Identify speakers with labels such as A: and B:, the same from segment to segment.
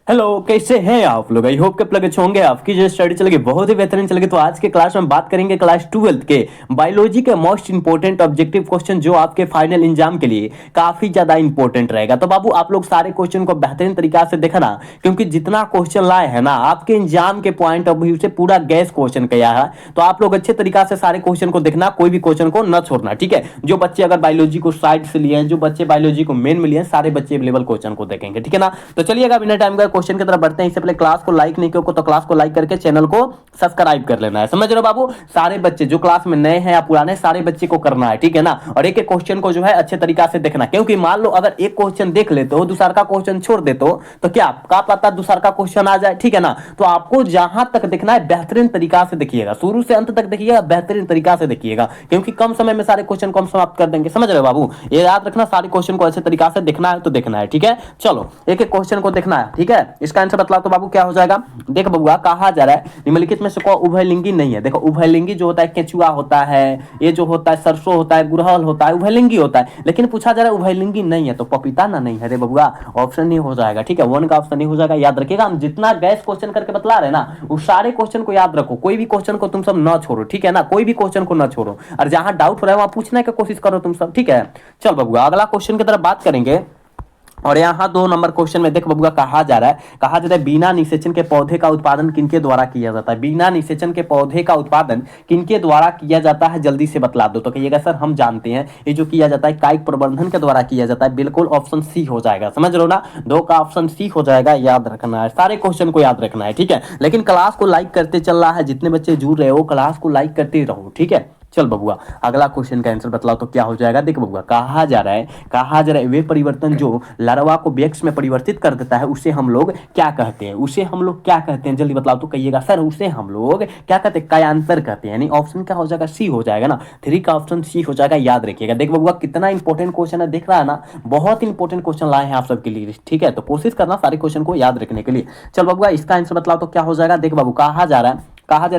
A: Hello, कैसे हैं आप लोग? आई होप के प्लग अच्छे होंगे। आपकी जो स्टडी चलेगी बहुत ही बेहतरीन चलेगी। तो आज के क्लास में बात करेंगे क्लास 12th के बायोलॉजी के मोस्ट इंपोर्टेंट ऑब्जेक्टिव क्वेश्चन जो आपके फाइनल एग्जाम के लिए काफी ज्यादा इंपॉर्टेंट रहेगा। तो बाबू आप लोग सारे क्वेश्चन को बेहतरीन तरीका से देखना, क्योंकि जितना क्वेश्चन लाए हैं ना आपके एग्जाम के पॉइंट ऑफ व्यू से पूरा गैस क्वेश्चन किया है। तो आप लोग अच्छे तरीका से सारे क्वेश्चन को देखना, कोई भी क्वेश्चन को न छोड़ना, ठीक है। जो बच्चे अगर बायोलॉजी को साइड से लिए हैं, जो बच्चे बायोलॉजी को मेन में लिए हैं, सारे बच्चे अवेलेबल क्वेश्चन को देखेंगे, ठीक है ना। तो चलिएगा बिना टाइम का क्वेश्चन की तरफ बढ़ते हैं। इससे पहले क्लास को लाइक नहीं किया तो क्लास को लाइक करके चैनल को सब्सक्राइब कर लेना है। समझ रहे हो बाबू? सारे बच्चे जो क्लास में नए हैं या पुराने, सारे बच्चे को करना है, ठीक है ना। और एक एक क्वेश्चन को जो है अच्छे तरीका से देखना, क्योंकि मान लो अगर एक क्वेश्चन देख लेते हो, दूसरा का क्वेश्चन छोड़ देते हो, तो क्या पता दूसरा का क्वेश्चन आ जाए, ठीक है ना। तो आपको जहां तक देखना है बेहतरीन तरीका से देखिएगा, शुरू से अंत तक देखिएगा, बेहतरीन तरीका से देखिएगा, क्योंकि कम समय में सारे क्वेश्चन को हम समाप्त कर देंगे। समझ रहे हो बाबू? ये याद रखना, सारे क्वेश्चन को अच्छे तरीका से देखना है तो देखना है, ठीक है। चलो एक एक क्वेश्चन को देखना है, ठीक है। इसका आंसर बतलाओ तो बाबू क्या हो जाएगा। देख बबुआ, कहा जा रहा है निम्नलिखित में से कौन उभयलिंगी नहीं है। देखो उभयलिंगी जो होता है केचुआ होता है, ये जो होता है सरसों होता है, गुड़हल होता है, उभयलिंगी होता है। लेकिन पूछा जा रहा है उभयलिंगी नहीं है, तो पपीता ना नहीं है रे बबुआ, ऑप्शन नहीं हो जाएगा, ठीक है। वन का ऑप्शन नहीं हो जाएगा, याद रखिएगा। हम जितना गैस क्वेश्चन करके बतला रहे ना, उस सारे क्वेश्चन को याद रखो, कोई भी क्वेश्चन को तुम सब ना छोड़ो, ठीक है ना। कोई भी क्वेश्चन को ना छोड़ो, और जहां डाउट हो रहा है वहां पूछने की कोशिश करो तुम सब, ठीक है। चल बबुआ अगला क्वेश्चन की तरफ बात करेंगे। और यहाँ 2 नंबर क्वेश्चन में देख बबुआ, कहा जा रहा है बिना निषेचन के पौधे का उत्पादन किनके द्वारा किया जाता है। बिना निषेचन के पौधे का उत्पादन किनके द्वारा किया जाता है, जल्दी से बतला दो। तो कहिएगा सर हम जानते हैं, ये जो किया जाता है कायिक प्रवर्धन के द्वारा किया जाता है। बिल्कुल ऑप्शन सी हो जाएगा, समझ लो ना। 2 का ऑप्शन सी हो जाएगा, याद रखना है, सारे क्वेश्चन को याद रखना है, ठीक है। लेकिन क्लास को लाइक करते चल रहा है, जितने बच्चे जुड़ रहे हो क्लास को लाइक करते रहो, ठीक है। चल बबुआ अगला क्वेश्चन का आंसर बतलाओ तो क्या हो जाएगा। देख बबुआ, कहा जा रहा है वे परिवर्तन जो लार्वा को व्यक्ष में परिवर्तित कर देता है उसे हम लोग क्या कहते हैं। उसे हम लोग क्या कहते हैं, जल्दी बतलाओ तो। कहिएगा सर उसे हम लोग क्या कहते हैं, कायांतर कहते हैं। यानी ऑप्शन क्या हो जाएगा, सी हो जाएगा ना। 3 का ऑप्शन सी हो जाएगा, याद रखिएगा। देख बबुआ कितना इंपॉर्टेंट क्वेश्चन है, देख रहा है ना, बहुत इंपॉर्टेंट क्वेश्चन लाए हैं आप सबके लिए, ठीक है। तो कोशिश करना सारे क्वेश्चन को याद रखने के लिए। चल बबुआ इसका आंसर बतलाओ तो क्या हो जाएगा। देख बाबू कहा जा रहा है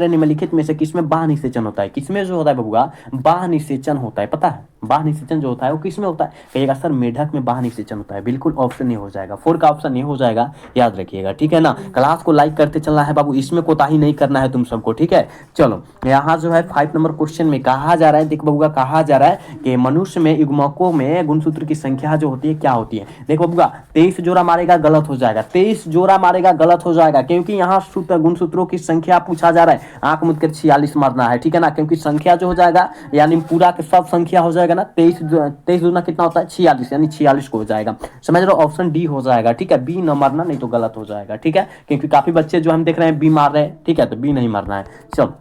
A: निम्नलिखित में से किसमें बाह्य निषेचन होता है। किसमें जो होता है बबुआ बाह्य निषेचन होता है, पता है बाह्य निषेचन जो होता है वो किसमें होता है। कहिएगा सर मेढक में बाह्य निषेचन होता है। बिल्कुल ऑप्शन नहीं हो जाएगा, 4 का ऑप्शन नहीं हो जाएगा, याद रखिएगा, ठीक है ना। क्लास को लाइक करते चलना है बाबू, इसमें कोताही नहीं करना है तुम सबको, ठीक है। चलो यहाँ जो है 5 नंबर क्वेश्चन में कहा जा रहा है, देख बबुआ कहा जा रहा है कि मनुष्य में युग्मकों में गुणसूत्र की संख्या जो होती है क्या होती है। देखो बबुआ 23 जोड़ा मारेगा, गलत हो जाएगा। 23 जोड़ा मारेगा, गलत हो जाएगा, क्योंकि यहाँ गुणसूत्रों की संख्या पूछा जा रहा है। आंख मुद कर 46 मारना है, ठीक है ना, क्योंकि संख्या जो हो जाएगा यानी पूरा के सब संख्या हो जाएगा ना। 23 दूना कितना होता है 46, यानी 46 को हो जाएगा। समझ रहे हो, ऑप्शन डी हो जाएगा, ठीक है। बी न मारना, नहीं तो गलत हो जाएगा, ठीक है, क्योंकि काफी बच्चे जो हम देख रहे हैं बी मार रहे हैं, ठीक है, तो बी नहीं मारना है। चलो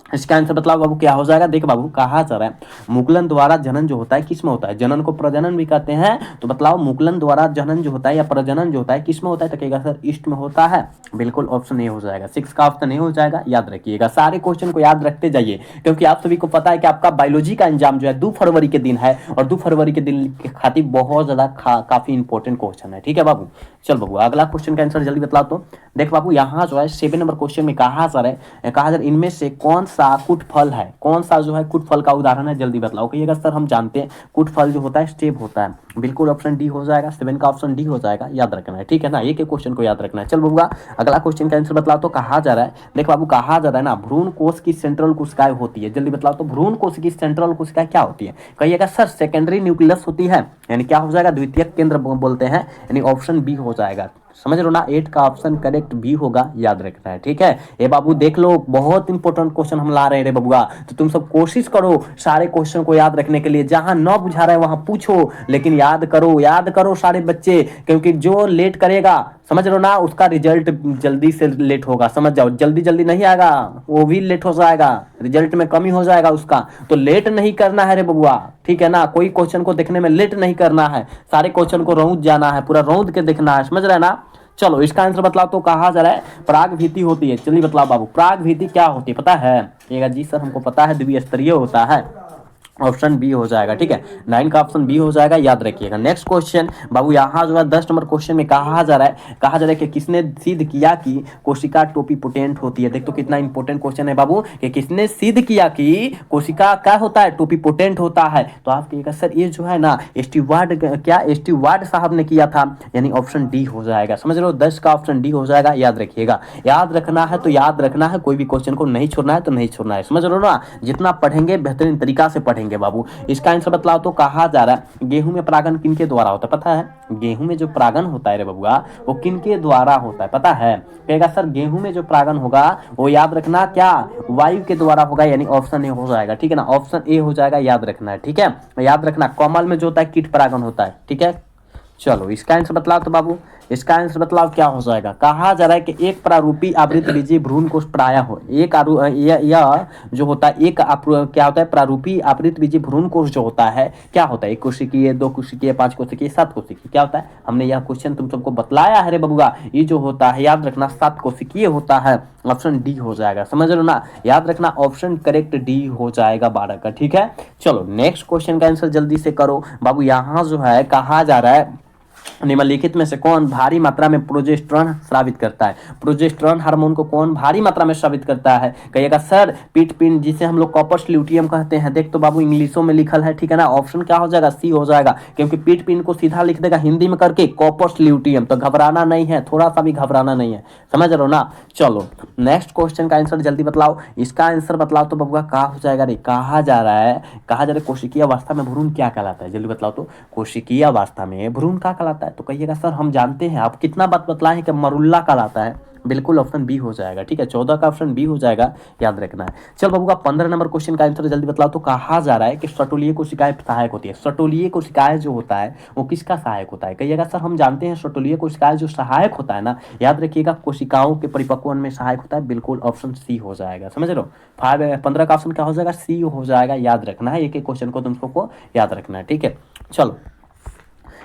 A: इसका आंसर बतलाओ बाबू क्या हो जाएगा। देख बाबू कहा जा रहा है मुकुलन द्वारा जनन जो होता है किस में होता है। जनन को प्रजनन भी कहते हैं, तो बतलाओ मुकुलन द्वारा जनन जो होता है या प्रजनन जो होता है किस में होता है। तो कहेगा सर ईस्ट में होता है। बिल्कुल ऑप्शन नहीं हो जाएगा, 6 का ऑप्शन नहीं हो जाएगा, याद रखिएगा। सारे क्वेश्चन को याद रखते जाइए, क्योंकि आप सभी को पता है कि आपका बायोलॉजी का एग्जाम जो है 2 फरवरी के दिन है, और 2 फरवरी के दिन के खातिर बहुत ज्यादा काफी इंपॉर्टेंट क्वेश्चन है, ठीक है बाबू। चल बाबू अगला क्वेश्चन का आंसर जल्दी बतलाओ तो। देख बाबू यहाँ जो है 7 नंबर क्वेश्चन में कहा जा रहा है इनमें से कौन सा कुट फल है, कौन सा जो है कुट फल का उदाहरण है, जल्दी बतलाओ। कहिएगा सर हम जानते हैं कुट फल जो होता है स्टेप होता है। बिल्कुल ऑप्शन डी हो जाएगा, 7 का ऑप्शन डी हो जाएगा, याद रखना है, ठीक है ना। एक एक क्वेश्चन को याद रखना है। चल बबुआ अगला क्वेश्चन का आंसर बतलाओ तो। कहा जा रहा है देख बाबू कहा जा रहा है ना भ्रूण कोश की सेंट्रल कोशिकाएं होती है, जल्दी बतलाओ तो। भ्रूण कोश की सेंट्रल कोशिकाएं क्या होती है। कहिएगा सर सेकेंडरी न्यूक्लियस होती है, यानी क्या हो जाएगा द्वितीयक केंद्र बोलते हैं, यानी ऑप्शन बी हो जाएगा। समझ लो ना, 8 का ऑप्शन करेक्ट बी होगा, याद रखना है, ठीक है। ये बाबू देख लो बहुत इंपॉर्टेंट क्वेश्चन हम ला रहे हैं रे बबुआ, तो तुम सब कोशिश करो सारे क्वेश्चन को याद रखने के लिए। जहां न बुझा रहा है वहां पूछो, लेकिन याद करो सारे बच्चे, क्योंकि जो लेट करेगा समझ लो ना उसका रिजल्ट जल्दी से लेट होगा, समझ जाओ। जल्दी नहीं आएगा वो भी लेट हो जाएगा, रिजल्ट में कमी हो जाएगा उसका। तो लेट नहीं करना है रे बबुआ, ठीक है ना। कोई क्वेश्चन को देखने में लेट नहीं करना है, सारे क्वेश्चन को रौंद जाना है, पूरा रौंद के देखना है, समझ रहे हैं ना। चलो इसका आंसर बतलाओ तो। कहा जा रहा है प्राग भीति होती है, चलिए बतलाओ बाबू प्राग भीति क्या होती है, पता है। जी सर हमको पता है, द्विस्तरीय होता है। ऑप्शन बी हो जाएगा। ठीक है, 9 का ऑप्शन बी हो जाएगा, याद रखिएगा। नेक्स्ट क्वेश्चन बाबू, यहाँ जो है 10 नंबर क्वेश्चन में कहा जा रहा है कि किसने सिद्ध किया कि कोशिका टोपीपोटेंट होती है। देख तो कितना इंपॉर्टेंट क्वेश्चन है बाबू, कि किसने सिद्ध किया कि कोशिका क्या होता है, टोपीपोटेंट होता है। तो आप कहिएगा सर ये जो है ना स्टीवार्ड, क्या स्टीवार्ड साहब ने किया था, यानी ऑप्शन डी हो जाएगा। समझ लो, 10 का ऑप्शन डी हो जाएगा, याद रखिएगा। याद रखना है तो याद रखना है, कोई भी क्वेश्चन को नहीं छोड़ना है तो नहीं छोड़ना है, समझ लो ना। जितना पढ़ेंगे बेहतरीन तरीका से पढ़ेंगे बाबू। इसका आंसर बतलाओ तो कहा जा रहा है गेहूं में परागन किनके द्वारा होता है, पता है? गेहूं में जो परागन होता है रे बबुआ, वो किनके द्वारा होता है पता है? कहेगा सर गेहूं में जो परागन होगा वो याद रखना क्या वायु के द्वारा होगा, यानी ऑप्शन ए हो जाएगा। ठीक है ना, ऑप्शन ए हो जाएगा, याद रखना है। ठीक है, याद रखना कमल में जो होता है कीट परागन होता है। ठीक है, चलो इसका आंसर बतलाओ तो बाबू, इसका आंसर बतलाओ क्या हो जाएगा। कहा जा रहा है कि एक प्रारूपी आवृत बीजीय भ्रूण कोष प्रायः हो, एक यह जो होता है एक क्या होता है, प्रारूपी आवृत बीजीय भ्रूण कोष जो होता है क्या होता है, 1 कोशिकीय, 2 कोशिकीय, 5 कोशिकीय, 7 कोशिकीय, क्या होता है? हमने यह क्वेश्चन तुम सबको बतलाया है रे बबुआ। ये जो होता है याद रखना 7 कोशिकीय होता है, ऑप्शन डी हो जाएगा। समझ लो ना, याद रखना ऑप्शन करेक्ट डी हो जाएगा 12 का। ठीक है, चलो नेक्स्ट क्वेश्चन का आंसर जल्दी से करो बाबू। यहाँ जो है कहा जा रहा है निम्नलिखित में से कौन भारी मात्रा में प्रोजेस्टेरॉन स्रावित करता है। प्रोजेस्टेरॉन हार्मोन को कौन भारी मात्रा में स्रावित करता है? कहिएगा सर पीट पिंड, जिसे हम लोग कॉपर्स ल्यूटियम कहते हैं। देख तो बाबू इंग्लिशों में लिखल है, ठीक है ना। ऑप्शन क्या हो जाएगा, सी हो जाएगा, क्योंकि पीट पिंड को सीधा लिख देगा हिंदी में करके कॉपर्स ल्यूटियम। तो घबराना नहीं है, थोड़ा सा भी घबराना नहीं है, समझ रहे हो ना। चलो नेक्स्ट क्वेश्चन का आंसर जल्दी बतलाओ। इसका आंसर बतलाओ तो बबुआ क्या हो जाएगा रे। कहा जा रहा है कोशिकीय अवस्था में भ्रूण क्या कहलाता है, जल्दी बतलाओ तो। कोशिकीय अवस्था में भ्रूण क्या कहलाता है? तो कहिएगा सर हम जानते हैं, आप कितना बात बतलाए हैं कि मरुल्ला कहलाता है। बिल्कुल ऑप्शन बी हो जाएगा। ठीक है, 14 का ऑप्शन बी हो जाएगा, याद रखना है। चल बाबू का 15 नंबर क्वेश्चन का आंसर जल्दी बतलाओ तो। कहा जा रहा है कि सटोलीय कोशिकाएं सहायक होती है। सटोलीय कोशिकाएं जो होता है वो किसका सहायक होता है? कहिएगा सर हम जानते हैं सटोलीय कोशिकाएं जो सहायक होता है ना, याद रखिएगा कोशिकाओं के परिपक्वन में सहायक होता है। बिल्कुल ऑप्शन सी हो जाएगा, समझ रहे हो। 15 का ऑप्शन क्या हो जाएगा, सी हो जाएगा, याद रखना है। एक एक क्वेश्चन को तुम सबको याद रखना है। ठीक है, चलो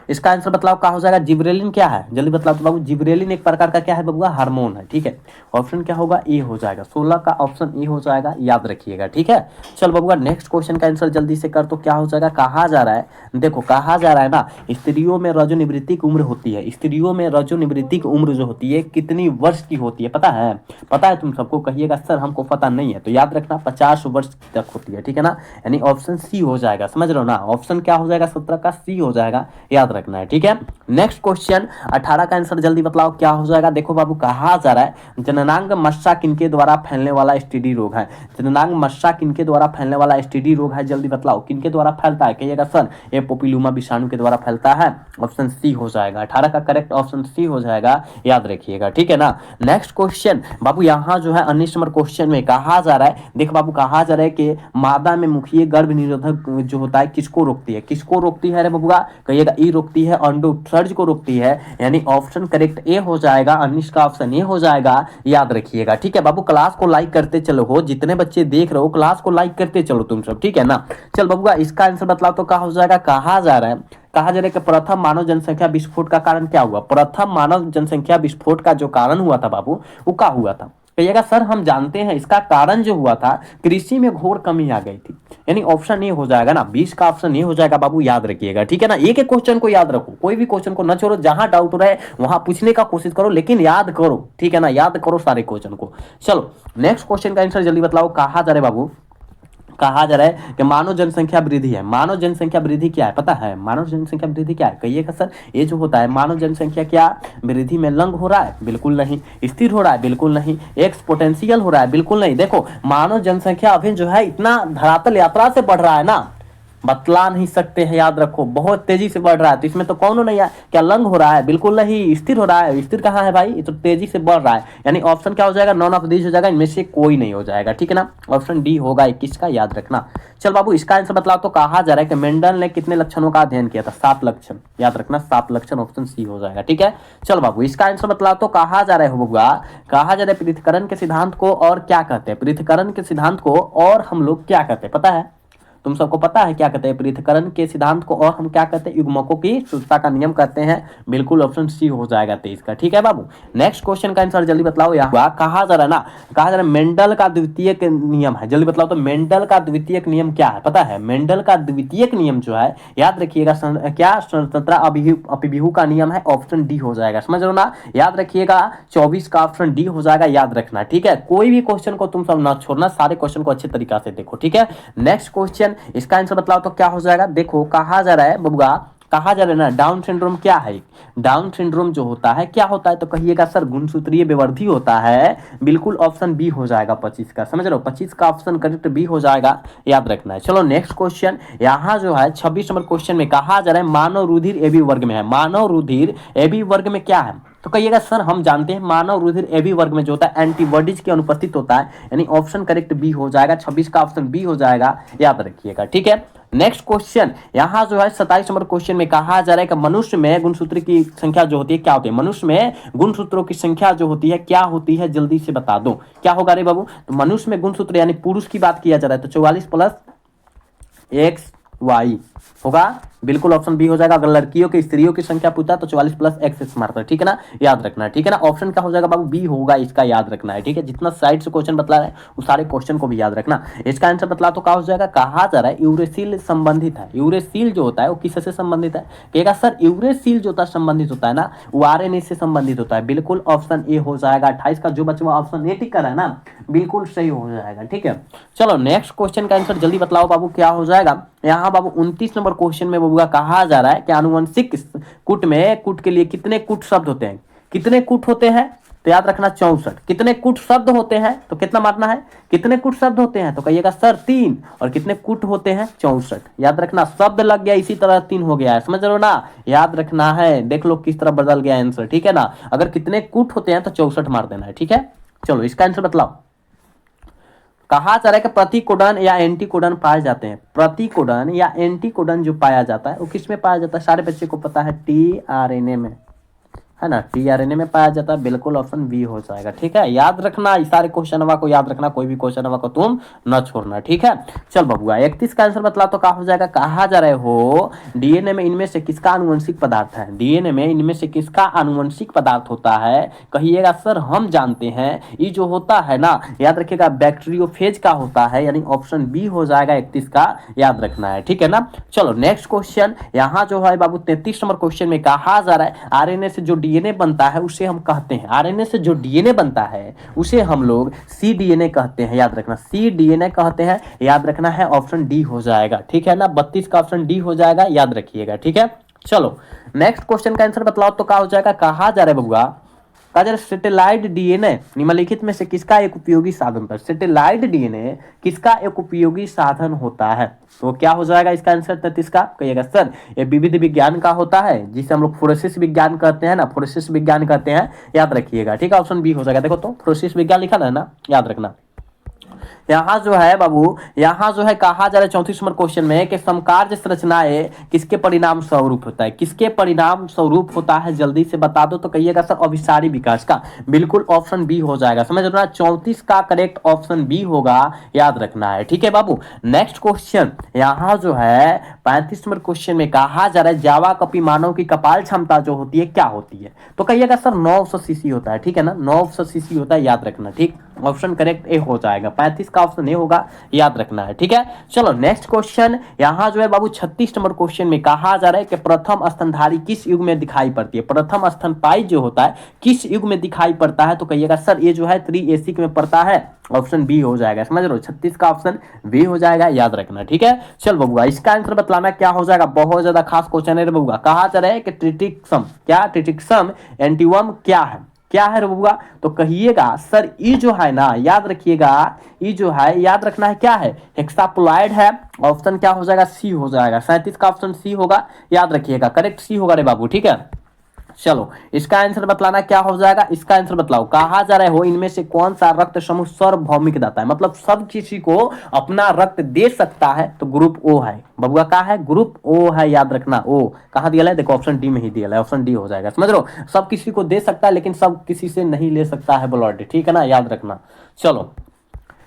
A: इसका आंसर बतलाओ क्या हो जाएगा। जिब्रेलिन क्या है, जल्दी बतलाओ तो बाबू। जिब्रेलिन एक प्रकार का क्या है बबुआ, हार्मोन है। ठीक है, ऑप्शन क्या होगा, ए हो जाएगा। 16 का ऑप्शन ए हो जाएगा, याद रखिएगा। ठीक है, चल बबुआ नेक्स्ट क्वेश्चन का आंसर जल्दी से कर तो क्या हो जाएगा। कहा जा रहा है, देखो कहा जा रहा है ना, स्त्रियों में रजोनिवृत्ति की उम्र होती है। स्त्रियों में रजोनिवृत्ति की उम्र जो होती है कितनी वर्ष की होती है, पता है? पता है तुम सबको? कहिएगा सर हमको पता नहीं है, तो याद रखना 50 वर्ष तक होती है। ठीक है ना, यानी ऑप्शन सी हो जाएगा, समझ रहे हो ना। ऑप्शन क्या हो जाएगा, 17 का सी हो जाएगा, याद रखना है। ठीक है, नेक्स्ट क्वेश्चन 18 का आंसर जल्दी बतलाओ क्या हो जाएगा। देखो बाबू कहा जा रहा है जननांग मस्सा किनके द्वारा फैलने वाला एसटीडी रोग है। जननांग मस्सा किनके द्वारा फैलने वाला एसटीडी रोग है, जल्दी बतलाओ किनके द्वारा फैलता है। कहिएगा सर ये पोपिलुमा विषाणु के द्वारा फैलता है, ऑप्शन सी हो जाएगा। 18 का करेक्ट ऑप्शन सी हो जाएगा, याद रखिएगा। ठीक है ना, नेक्स्ट क्वेश्चन बाबू यहाँ जो है 19 नंबर क्वेश्चन में कहा जा रहा है, देख बाबू कहा जा रहा है कि मादा में मुखीय गर्भ निरोधक जो होता है किसको रोकती है। किसको रोकती है रे बबुआ, कहिएगा ई रोकती है, अंडोत्सर्ज को रोकती है, यानी ऑप्शन करेक्ट ए हो जाएगा। 19 का ऑप्शन ए हो जाएगा, याद रखिएगा। ठीक है बाबू, क्लास को लाइक करते चलो हो, जितने बच्चे देख रहे हो क्लास को लाइक करते चलो तुम सब, ठीक है ना। चल बबुआ इसका आंसर बतलाओ तो क्या हो जाएगा। कहा जा रहा है कि प्रथम मानव जनसंख्या विस्फोट का कारण क्या हुआ। प्रथम मानव जनसंख्या विस्फोट का जो कारण हुआ था बाबू, वो क्या हुआ था। कहिएगा सर हम जानते हैं इसका कारण जो हुआ था कृषि में घोर कमी आ गई थी, यानी ऑप्शन ए हो जाएगा ना। 20 का ऑप्शन ए हो जाएगा बाबू, याद रखिएगा। ठीक है ना, एक एक क्वेश्चन को याद रखो, कोई भी क्वेश्चन को न छोड़ो, जहां डाउट रहे वहां पूछने का कोशिश करो, लेकिन याद करो। ठीक है ना, याद करो सारे क्वेश्चन को। चलो नेक्स्ट क्वेश्चन का आंसर जल्दी बतलाओ। कहा जा रहा है बाबू, कहा जा रहा है कि मानव जनसंख्या वृद्धि है। मानव जनसंख्या वृद्धि क्या है, पता है? मानव जनसंख्या वृद्धि क्या है, कहिएगा सर ये जो होता है मानव जनसंख्या क्या वृद्धि में लंग हो रहा है, बिल्कुल नहीं। स्थिर हो रहा है, बिल्कुल नहीं। एक्सपोनेंशियल हो रहा है, बिल्कुल नहीं। देखो मानव जनसंख्या अभी जो है इतना धरातल यात्रा से बढ़ रहा है ना, बतला नहीं सकते हैं, याद रखो बहुत तेजी से बढ़ रहा है। तो इसमें तो कौन नहीं है, क्या लंग हो रहा है, बिल्कुल नहीं। स्थिर हो रहा है, स्थिर कहाँ है भाई, ये तो तेजी से बढ़ रहा है, यानी ऑप्शन क्या हो जाएगा, नॉन ऑफ दीज हो जाएगा, इनमें से कोई नहीं हो जाएगा। ठीक है ना, ऑप्शन डी होगा 21 का, याद रखना। चल बाबू इसका आंसर बतलाओ तो। कहा जा रहा है कि मेंडल ने कितने लक्षणों का अध्ययन किया था, 7 लक्षण, याद रखना 7 लक्षण, ऑप्शन सी हो जाएगा। ठीक है, चल बाबू इसका आंसर बतलाओ तो। कहा जा रहा है होगा, कहा जा रहा है पृथक्करण के सिद्धांत को और क्या कहते हैं। पृथक्करण के सिद्धांत को और हम लोग क्या कहते हैं, पता है? तुम सबको पता है क्या कहते हैं पृथक्करण के सिद्धांत को, और हम क्या कहते हैं युग्मकों की शुद्धता का नियम कहते हैं। बिल्कुल ऑप्शन सी हो जाएगा 23 का। ठीक है बाबू, नेक्स्ट क्वेश्चन का आंसर जल्दी बताओ। यहाँ कहा जा रहा है ना, कहा जा रहा है मेंडल का द्वितीयक नियम है, जल्दी बताओ तो मेंडल का द्वितीयक नियम क्या है, पता है मेंडल का द्वितीयक नियम जो है, याद रखिएगा क्या स्वतंत्रता अभिव्यू का नियम है, ऑप्शन डी हो जाएगा, समझ लो ना, याद रखिएगा 24 का ऑप्शन डी हो जाएगा, याद रखना। ठीक है, कोई भी क्वेश्चन को तुम सब ना छोड़ना, सारे क्वेश्चन को अच्छे तरीका से देखो। ठीक है, नेक्स्ट क्वेश्चन, इसका आंसर बताओ तो क्या हो जाएगा। देखो कहा जा रहा है बबुआ, कहा जा रहा है ना डाउन सिंड्रोम क्या है, डाउन सिंड्रोम जो होता है क्या होता है, तो कहिएगा सर गुणसूत्रीय विवर्धी होता है। बिल्कुल ऑप्शन बी हो जाएगा 25 का, समझ रहे हो, 25 का ऑप्शन करेक्ट बी हो जाएगा, याद रखना है। चलो नेक्स्ट क्वेश्चन, यहाँ जो है 26 नंबर क्वेश्चन में कहा जा रहा है मानव रुधिर ए बी वर्ग में है, मानव रुधिर ए बी वर्ग में क्या है, तो कहिएगा सर हम जानते हैं मानव रुधिर ए बी वर्ग में जो होता है एंटीबॉडीज की अनुपस्थित होता है, यानी ऑप्शन करेक्ट बी हो जाएगा, 26 का ऑप्शन बी हो जाएगा, याद रखिएगा। ठीक है, नेक्स्ट क्वेश्चन, यहाँ जो है 27 नंबर क्वेश्चन में कहा जा रहा है कि मनुष्य में गुणसूत्र की संख्या जो होती है क्या होती है, मनुष्य में गुणसूत्रों की संख्या जो होती है क्या होती है, जल्दी से बता दो क्या होगा रे बाबू। तो मनुष्य में गुणसूत्र यानी पुरुष की बात किया जा रहा है तो 44 प्लस एक्स वाई होगा, बिल्कुल ऑप्शन बी हो जाएगा। अगर लड़कियों की स्त्रियों की संख्या पूछता तो 44 प्लस एक्स मारता है, ठीक है ना, याद रखना है। ठीक है ना, ऑप्शन क्या हो जाएगा बाबू, बी होगा, इसका याद रखना है। ठीक है, जितना साइड से क्वेश्चन बतला रहा है उस सारे क्वेश्चन को भी याद रखना। इसका आंसर बतला तो क्या हो जाएगा, कहा जा रहा है यूरेसिल संबंधित है, यूरेसिल जो होता है वो किससे संबंधित है, कहेगा सर यूरेसिल जो होता है संबंधित होता है ना वो आरएनए से संबंधित होता है, बिल्कुल ऑप्शन ए हो जाएगा। 28 का जो बच्चा ऑप्शन ए टिक कर रहा है ना बिल्कुल सही हो जाएगा। ठीक है, चलो नेक्स्ट क्वेश्चन का आंसर जल्दी बतलाओ बाबू क्या हो जाएगा। यहाँ बाबू 29 नंबर क्वेश्चन में बाबू कहा जा रहा है कि आनुवंशिक कूट में कूट के लिए कितने कूट शब्द होते हैं, कितने कूट होते हैं, तो याद रखना 64। कितने कूट शब्द होते हैं तो कितना मारना है, कितने कूट शब्द होते हैं तो कहिएगा सर 3, और कितने कूट होते हैं 64, याद रखना, शब्द लग गया इसी तरह 3 हो गया है, समझ लो ना, याद रखना है। देख लो किस तरह बदल गया आंसर, ठीक है ना, अगर कितने कूट होते हैं तो 64 मार देना है। ठीक है, चलो इसका आंसर बतलाओ। कहा जा रहा है कि प्रतिकोडन या एंटीकोडन पाए जाते हैं, प्रतिकोडन या एंटीकोडन जो पाया जाता है वो किस में पाया जाता है, सारे बच्चे को पता है टीआरएनए में, है ना, टीआरएनए में पाया जाता है, बिल्कुल ऑप्शन बी हो जाएगा। ठीक है, याद रखना, इस सारे क्वेश्चन को याद रखना, कोई भी क्वेश्चन को तुम न छोड़ना। ठीक है, चल बबुआ 31 का आंसर बतला तो क्या हो जाएगा। कहा जा रहे हो डीएनए में इनमें से किसका आनुवंशिक पदार्थ है, डीएनए में इनमें से किसका आनुवंशिक पदार्थ होता है, कहिएगा सर हम जानते हैं ये जो होता है ना, याद रखिएगा बैक्टीरियोफेज का होता है, यानी ऑप्शन बी हो जाएगा 31 का, याद रखना है। ठीक है ना, चलो नेक्स्ट क्वेश्चन, यहाँ जो है बाबू 33 नंबर क्वेश्चन में कहा जा रहा है आरएनए से जो डीएनए बनता है उसे हम कहते हैं, आरएनए से जो डीएनए बनता है उसे हम लोग सीडीएनए कहते हैं, याद रखना, सीडीएनए कहते हैं, याद रखना है, ऑप्शन डी हो जाएगा। ठीक है ना, 32 का ऑप्शन डी हो जाएगा, याद रखिएगा। ठीक है, चलो नेक्स्ट क्वेश्चन का आंसर बतलाओ तो क्या हो जाएगा। कहा जा रहा है बबुआ, सेटेलाइट डीएनए निम्नलिखित में से किसका एक उपयोगी साधन होता है, सेटेलाइट डीएनए किसका एक उपयोगी साधन होता है, तो क्या हो जाएगा इसका आंसर 33 का, कहिएगा सर ये विविध विज्ञान का होता है जिसे हम लोग फ्लोरेसिस विज्ञान कहते हैं ना, फ्लोरेसिस विज्ञान कहते हैं, याद रखिएगा। ठीक है, ऑप्शन बी हो जाएगा। देखो तो फ्लोरेसिस विज्ञान लिखा है ना, याद रखना। यहाँ जो है बाबू, यहाँ जो है कहा जा रहा है 34 नंबर क्वेश्चन में कि समकार्य संरचनाएं किसके परिणाम स्वरूप होता है, किसके परिणाम स्वरूप होता है, जल्दी से बता दो तो कहिएगा सर अभिसारी विकास का, बिल्कुल ऑप्शन बी हो जाएगा, समझ लो ना, 34 का करेक्ट ऑप्शन बी होगा, याद रखना है। ठीक है बाबू, नेक्स्ट क्वेश्चन, यहाँ जो है 35 नंबर क्वेश्चन में कहा जा रहा है जावा कपी मानव की कपाल क्षमता जो होती है क्या होती है, तो कहिएगा सर 900 सीसी होता है। ठीक है ना, 900 सीसी होता है, याद रखना। ठीक, ऑप्शन करेक्ट ए हो जाएगा, 35 का ऑप्शन ए होगा, याद रखना है। ठीक है, चलो नेक्स्ट क्वेश्चन, यहाँ जो है बाबू 36 नंबर क्वेश्चन में कहा जा रहा है कि प्रथम स्तनधारी किस युग में दिखाई पड़ती है, प्रथम स्तनपायी जो होता है किस युग में दिखाई पड़ता है, तो कहिएगा सर ये जो है 3AC में पड़ता है, ऑप्शन बी हो जाएगा, समझ लो, 36 का ऑप्शन बी हो जाएगा, याद रखना। ठीक है, चल बबुआ इसका आंसर बतलाना क्या हो जाएगा, बहुत ज्यादा खास क्वेश्चन है बबुआ। कहा जा रहा है कि ट्रिटिक्सम, क्या ट्रिटिक्सम एंटीवम क्या है, क्या है बबुआ, तो कहिएगा सर ई जो है ना, याद रखिएगा, ई जो है याद रखना है क्या है, हेक्सापोलाइड है, ऑप्शन क्या हो जाएगा, सी हो जाएगा, 37 का ऑप्शन सी होगा, याद रखिएगा, करेक्ट सी होगा रे बाबू। ठीक है, चलो इसका आंसर बतलाना क्या हो जाएगा, इसका आंसर बतलाओ। कहा जा रहा है हो इनमें से कौन सा रक्त समूह सार्वभौमिक दाता है, मतलब सब किसी को अपना रक्त दे सकता है, तो ग्रुप ओ है बबुआ, का है ग्रुप ओ है, याद रखना। ओ कहा दिया है, देखो ऑप्शन डी में ही दिया है, ऑप्शन डी हो जाएगा, समझ लो, सब किसी को दे सकता है लेकिन सब किसी से नहीं ले सकता है ब्लड, ठीक है ना, याद रखना। चलो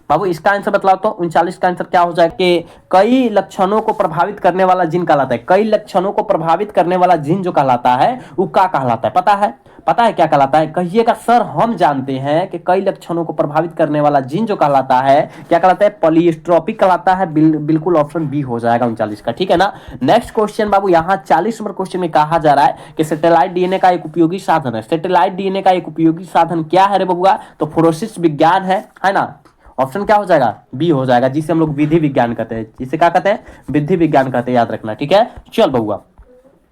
A: बाबू इसका आंसर बतलाओ तो 39 का आंसर क्या हो जाए कि कई लक्षणों को प्रभावित करने वाला जीन कहलाता है। कई लक्षणों को प्रभावित करने वाला जीन जो कहलाता है वो क्या कहलाता है, पता है? पता है क्या कहलाता है? कहिएगा सर हम जानते हैं कि कई लक्षणों को प्रभावित करने वाला जीन जो कहलाता है क्या कहलाता है? पॉलीस्ट्रोपिक कहलाता है। बिल्कुल ऑप्शन बी हो जाएगा 39 का, ठीक है ना। नेक्स्ट क्वेश्चन बाबू, यहाँ 40 नंबर क्वेश्चन में कहा जा रहा है कि सैटेलाइट डीएनए का एक उपयोगी साधन है। सैटेलाइट डीएनए का एक उपयोगी साधन क्या है रे बबुआ? तो फोरेंसिक विज्ञान है ना। ऑप्शन क्या हो जाएगा? बी हो जाएगा, जिसे हम लोग विधि विज्ञान कहते हैं। जिसे क्या कहते हैं? विधि विज्ञान कहते हैं, याद रखना, ठीक है। चल बबुआ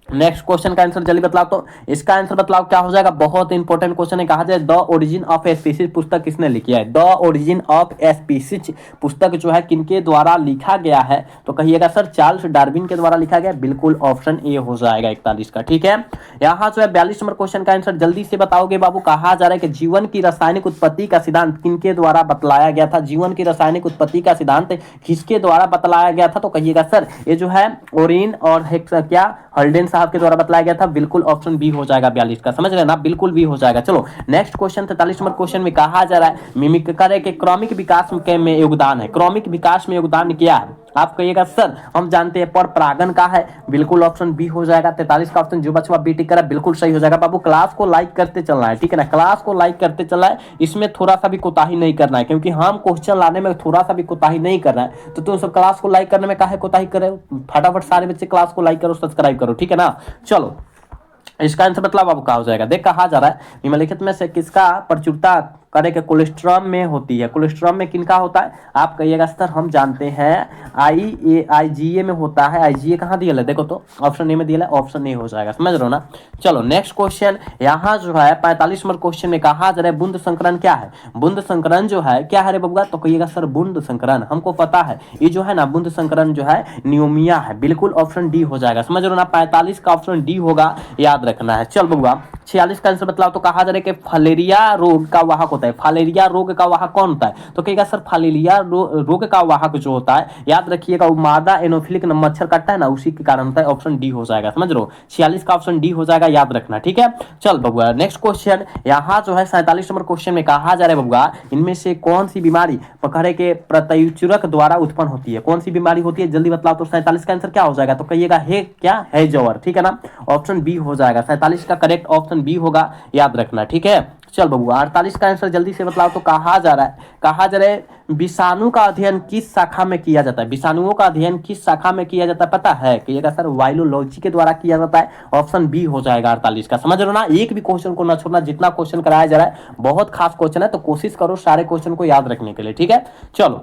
A: नेक्स्ट क्वेश्चन का आंसर जल्दी बतलाओ तो इसका आंसर बतलाओ क्या हो जाएगा? बहुत इंपॉर्टेंट क्वेश्चन है। कहा जाए the origin of a species पुस्तक किसने लिखी है? The origin of a species पुस्तक जो है किनके द्वारा लिखा गया है? तो कहिएगा सर चार्ल्स डार्विन के द्वारा लिखा गया। बिल्कुल ऑप्शन ए हो जाएगा 41 का, ठीक है। यहाँ जो है 42 नंबर क्वेश्चन का आंसर जल्दी से बताओगे बाबू। कहा जा रहा है कि जीवन की रासायनिक उत्पत्ति का सिद्धांत किनके द्वारा बतलाया गया था? जीवन की रासायनिक उत्पत्ति का सिद्धांत किसके द्वारा बतलाया गया था? तो कहिएगा सर ये जो है ओरिन और क्या हल्डेन साहब के द्वारा बतलाया गया था। बिल्कुल ऑप्शन बी हो जाएगा 42 का, समझ रहे ना, बिल्कुल बी हो जाएगा। चलो नेक्स्ट क्वेश्चन 43 नंबर क्वेश्चन में कहा जा रहा है मिमिक्री के क्रमिक विकास में योगदान है। क्रमिक विकास में योगदान क्या है? आप कहिएगा सर हम जानते हैं पर परागण का है। बिल्कुल ऑप्शन बी हो जाएगा। 43 का ऑप्शन जो बचवा बी टिक करा बिल्कुल सही हो जाएगा। बाबू क्लास को लाइक करते चलना है, ठीक है ना, क्लास को लाइक करते चलना है। इसमें थोड़ा सा भी कोताही नहीं करना है, क्योंकि हम क्वेश्चन लाने में थोड़ा सा भी कोताही नहीं करना है। तो तुम सब क्लास को लाइक करने में काहे कोताही करे? फटाफट सारे बच्चे क्लास को लाइक करो, सब्सक्राइब करो, ठीक है ना। चलो इसका आंसर बतलाओ बाबू क्या हो जाएगा। देख कहा जा रहा है निम्नलिखित में से किसका प्रचुरता करे के कोलेस्ट्रॉल में होती है? कोलेस्ट्रॉल में किनका होता है? आप कहिएगा सर हम जानते हैं आईजीए में होता है। आईजीए कहाँ दिया है? देखो तो ऑप्शन ए में दिया है। ऑप्शन ए हो जाएगा, समझ रहे हो ना। चलो नेक्स्ट क्वेश्चन यहाँ जो है 45 नंबर क्वेश्चन में कहा जा रहा है बूंद संकरण क्या है? बूंद संकरण जो है क्या है रे बबुआ? तो कहिएगा सर बूंद संकरण हमको पता है, ये जो है ना बूंद संकरण जो है नियोमिया है। बिल्कुल ऑप्शन डी हो जाएगा, समझ रहे हो ना। 45 का ऑप्शन डी होगा, याद रखना है। चल बबुआ 46 का आंसर बतलाओ तो कहा जा रहा है कि फलेरिया रोग का वाहक होता है। फालेरिया रोग का वाहक कौन होता है? तो कहेगा सर फालेरिया रोग का वाहक जो होता है, याद रखिएगा, वो मादा एनोफिलिक मच्छर काटता है ना, उसी के कारण होता है। ऑप्शन डी हो जाएगा, समझ लो। 46 का ऑप्शन डी हो जाएगा, याद रखना, ठीक है। चल बबुआ नेक्स्ट क्वेश्चन यहाँ जो है 47 नंबर क्वेश्चन में कहा जा रहा है बबुआ इनमें से कौन सी बीमारी पकड़े के प्रत्युचुरक द्वारा उत्पन्न होती है? कौन सी बीमारी होती है? जल्दी बतलाओ तो 47 का आंसर क्या हो जाएगा? तो कहिएगा है क्या है जवर, ठीक है ना। ऑप्शन बी हो जाएगा। 47 का करेक्ट ऑप्शन बी होगा, याद रखना, ठीक है। चल बबुआ 48 का आंसर जल्दी से बतलाओ तो कहा जा रहा है विषाणु का अध्ययन किस शाखा में किया जाता है? विषाणुओं का अध्ययन किस शाखा में किया जाता है पता है? कहिएगा सर वायरोलॉजी के द्वारा किया जाता है। ऑप्शन बी हो जाएगा 48 का, समझ रहे हो ना। एक भी क्वेश्चन को ना छोड़ना, जितना क्वेश्चन कराया जा रहा है बहुत खास क्वेश्चन है, तो कोशिश करो सारे क्वेश्चन को याद रखने के लिए, ठीक है। चलो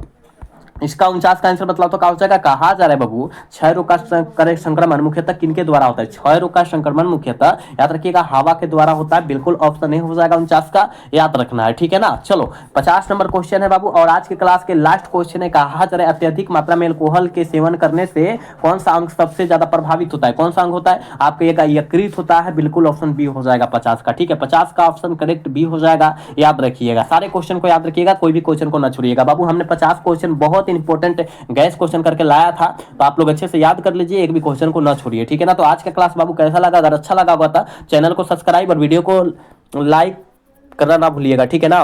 A: इसका 49 का आंसर बतलाओ तो क्या हो जाएगा। कहा जा रहा है बाबू क्षय रोग का संक्रमण मुख्यतः किनके द्वारा होता है? क्षय रोग का संक्रमण मुख्यतः याद रखिएगा हवा के द्वारा होता है। बिल्कुल ऑप्शन ए हो जाएगा 49 का, याद रखना है, ठीक है ना। चलो 50 नंबर क्वेश्चन है बाबू और आज के क्लास के लास्ट क्वेश्चन है। कहा जा रहा है अत्यधिक मात्रा में अल्कोहल के सेवन करने से कौन सा अंग सबसे ज्यादा प्रभावित होता है? कौन सा अंग होता है? आप कहिएगा यकृत होता है। बिल्कुल ऑप्शन बी हो जाएगा 50 का, ठीक है। 50 का ऑप्शन करेक्ट बी हो जाएगा, याद रखिएगा। सारे क्वेश्चन को याद रखिएगा, कोई भी क्वेश्चन को ना छोड़िएगा बाबू। हमने 50 क्वेश्चन बहुत इंपॉर्टेंट गैस क्वेश्चन करके लाया था, तो आप लोग अच्छे से याद कर लीजिए, एक भी क्वेश्चन को ना छोड़िए, ठीक है ना। तो आज का क्लास बाबू कैसा लगा? अगर अच्छा लगा होगा तो चैनल को सब्सक्राइब और वीडियो को लाइक करना ना भूलिएगा, ठीक है ना।